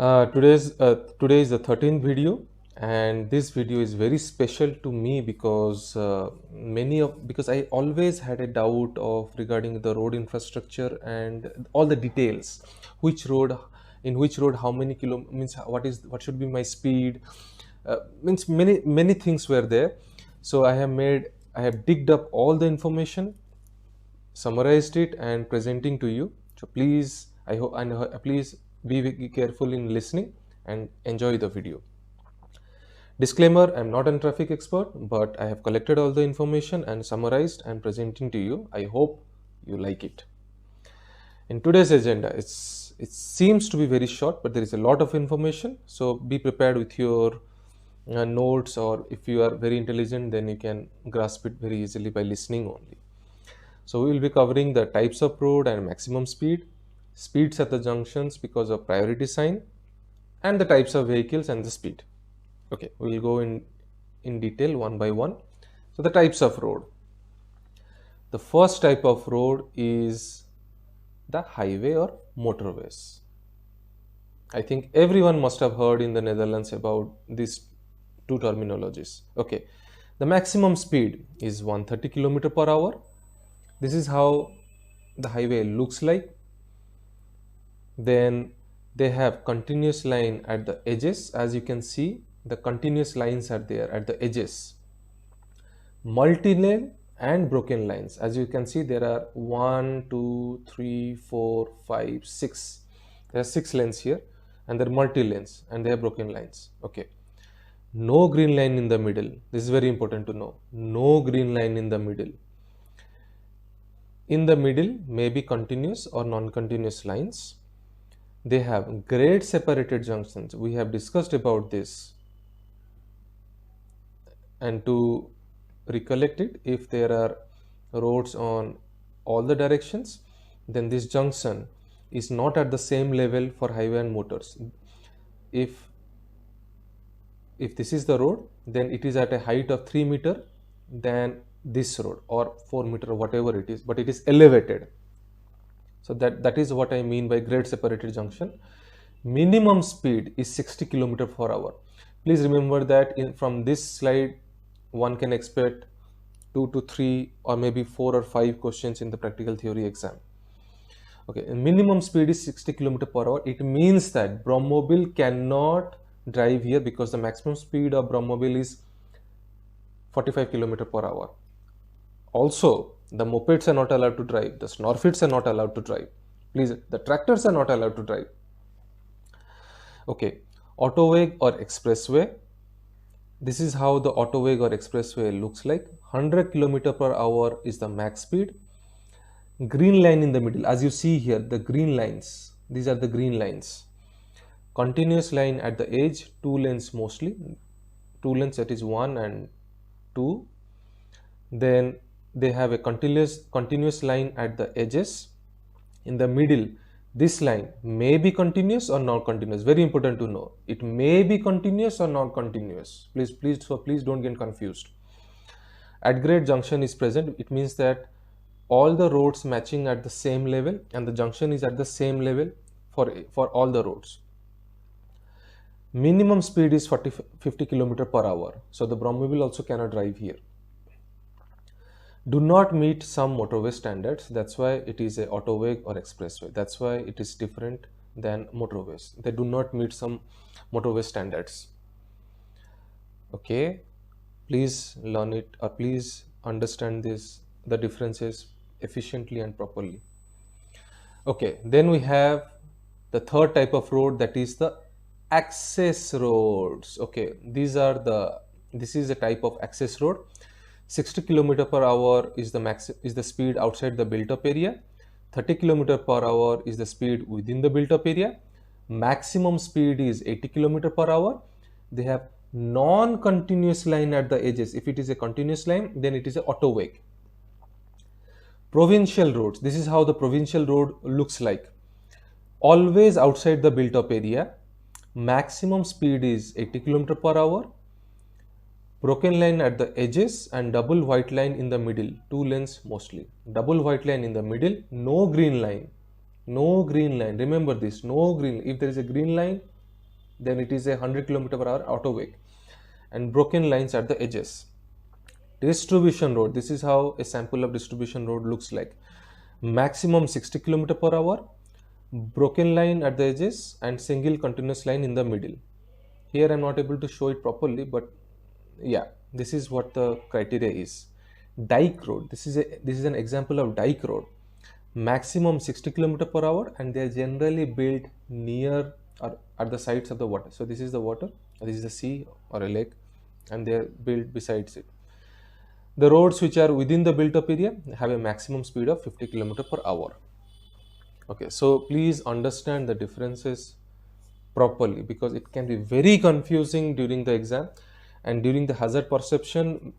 Today is the 13th video, and this video is very special to me because because I always had a doubt of regarding the road infrastructure and all the details, which road, in which road, how many means what should be my speed, means many things were there. So I have digged up all the information, summarized it, and presenting to you. So please, I hope, and please be careful in listening and enjoy the video. Disclaimer: I'm not a traffic expert, but I have collected all the information and summarized and presenting to you. I hope you like it. In today's agenda, it seems to be very short, but there is a lot of information. So be prepared with your notes, or if you are very intelligent, then you can grasp it very easily by listening only. So we will be covering the types of road and maximum speed, speeds at the junctions because of priority sign, and the types of vehicles and the speed. Okay, we will go in detail one by one. So the types of road. The first type of road is the highway or motorways. I think everyone must have heard in the Netherlands about these two terminologies. Okay, the maximum speed is 130 km per hour. This is how the highway looks like. Then they have continuous line at the edges. As you can see, the continuous lines are there at the edges. Multi-lane and broken lines. As you can see, there are 1, 2, 3, 4, 5, 6. There are 6 lanes here, and they're multi-lanes and they have broken lines. Okay. No green line in the middle. This is very important to know. No green line in the middle. In the middle may be continuous or non-continuous lines. They have grade separated junctions. We have discussed about this. And to recollect it, if there are roads on all the directions, then this junction is not at the same level for highway and motors. If this is the road, then it is at a height of 3 meter than this road, or 4 meter, whatever it is, but it is elevated. So that is what I mean by grade separated junction. Minimum speed is 60 km per hour. Please remember that from this slide, one can expect 2 to 3 or maybe 4 or 5 questions in the practical theory exam. Okay, minimum speed is 60 km per hour. It means that Brahmobile cannot drive here because the maximum speed of Brahmobile is 45 km per hour. Also, the mopeds are not allowed to drive, the snorfits are not allowed to drive. Please, the tractors are not allowed to drive. Okay, autoway or expressway. This is how the autoway or expressway looks like. 100 km per hour is the max speed. Green line in the middle, as you see here, the green lines, these are the green lines. Continuous line at the edge, 2 lanes mostly, 2 lanes, that is 1 and 2. Then they have a continuous line at the edges. In the middle, this line may be continuous or not continuous. Very important to know. It may be continuous or not continuous. Please don't get confused. At grade junction is present. It means that all the roads matching at the same level, and the junction is at the same level for all the roads. Minimum speed is 50 km per hour. So the Brahmobile also cannot drive here. Do not meet some motorway standards. That's why it is a autoway or expressway. That's why it is different than motorways. They do not meet some motorway standards. Okay, please learn it, or please understand the differences efficiently and properly. Okay, then we have the third type of road, that is the access roads. Okay, this is a type of access road. 60 km per hour is the speed outside the built-up area. 30 km per hour is the speed within the built-up area. Maximum speed is 80 km per hour. They have non-continuous line at the edges. If it is a continuous line, then it is an autoway. Provincial roads. This is how the provincial road looks like. Always outside the built-up area. Maximum speed is 80 km per hour. Broken line at the edges and double white line in the middle, 2 lanes mostly. Double white line in the middle, no green line. No green line. Remember this, no green. If there is a green line, then it is a 100 km per hour auto wake, and broken lines at the edges. Distribution road, this is how a sample of distribution road looks like. Maximum 60 km per hour, broken line at the edges, and single continuous line in the middle. Here I'm not able to show it properly, but yeah, this is what the criteria is. Dike road, this is an example of dike road. Maximum 60 km per hour, and they are generally built near or at the sides of the water. So this is the water, this is the sea or a lake, and they are built besides it. The roads which are within the built up area have a maximum speed of 50 km per hour. Okay, so please understand the differences properly, because it can be very confusing during the exam. And during the hazard perception,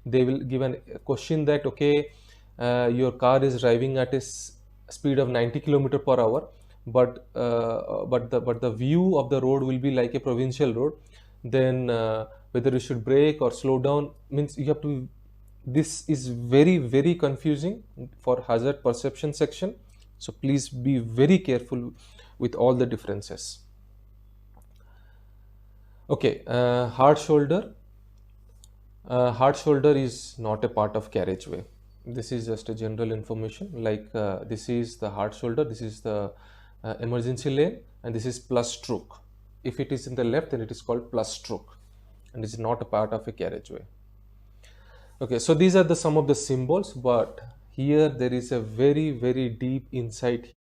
they will give a question that, okay, your car is driving at a speed of 90 km per hour, but the view of the road will be like a provincial road. Then whether you should brake or slow down, means you have to, this is very very confusing for hazard perception section. So please be very careful with all the differences. Okay, hard shoulder. Hard shoulder is not a part of carriageway. This is just a general information. Like this is the hard shoulder, this is the emergency lane, and this is plus stroke. If it is in the left, then it is called plus stroke, and it is not a part of a carriageway. Okay, so these are the some of the symbols, but here there is a very very deep insight